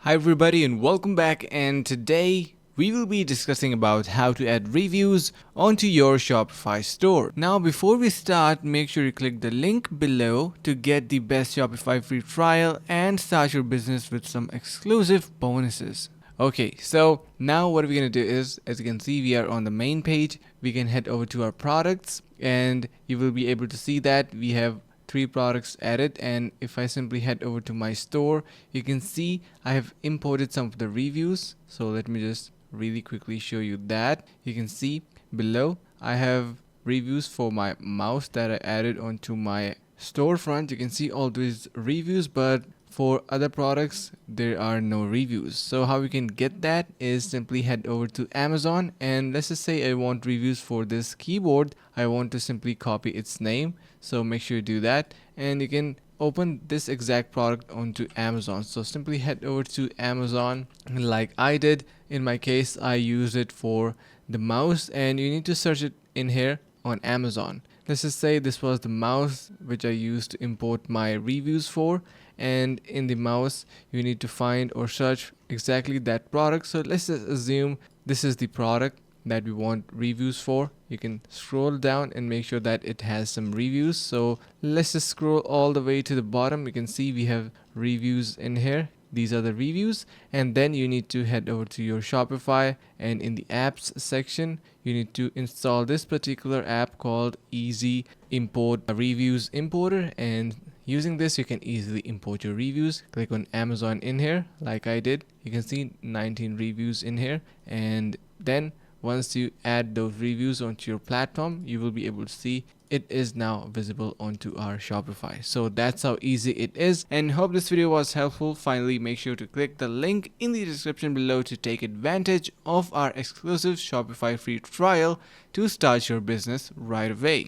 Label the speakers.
Speaker 1: Hi everybody and welcome back, and today we will be discussing about how to add reviews onto your Shopify store. Now before we start, make sure you click the link below to get the best Shopify free trial and start your business with some exclusive bonuses. Okay, so now what we're going to do is, as you can see, we are on the main page. We can head over to our products and you will be able to see that we have 3 products added. And if I simply head over to my store, you can see I have imported some of the reviews. So let me just really quickly show you that. You can see below I have reviews for my mouse that I added onto my storefront. You can see all these reviews, but for other products there are no reviews. So how we can get that is simply head over to Amazon, and let's just say I want reviews for this keyboard. I want to simply copy its name, so make sure you do that, and you can open this exact product onto Amazon. So simply head over to Amazon like I did. In my case, I used it for the mouse, and you need to search it in here on Amazon. Let's just say this was the mouse which I used to import my reviews for, and in the mouse you need to find or search exactly that product. So let's just assume this is the product that we want reviews for. You can scroll down and make sure that it has some reviews. So let's just scroll all the way to the bottom. You can see we have reviews in here. These are the reviews, and then you need to head over to your Shopify, and in the apps section you need to install this particular app called Easy Import Reviews Importer, and using this you can easily import your reviews. Click on Amazon in here like I did. You can see 19 reviews in here, and then once you add those reviews onto your platform, you will be able to see it is now visible onto our Shopify. So that's how easy it is, and hope this video was helpful. Finally, make sure to click the link in the description below to take advantage of our exclusive Shopify free trial to start your business right away.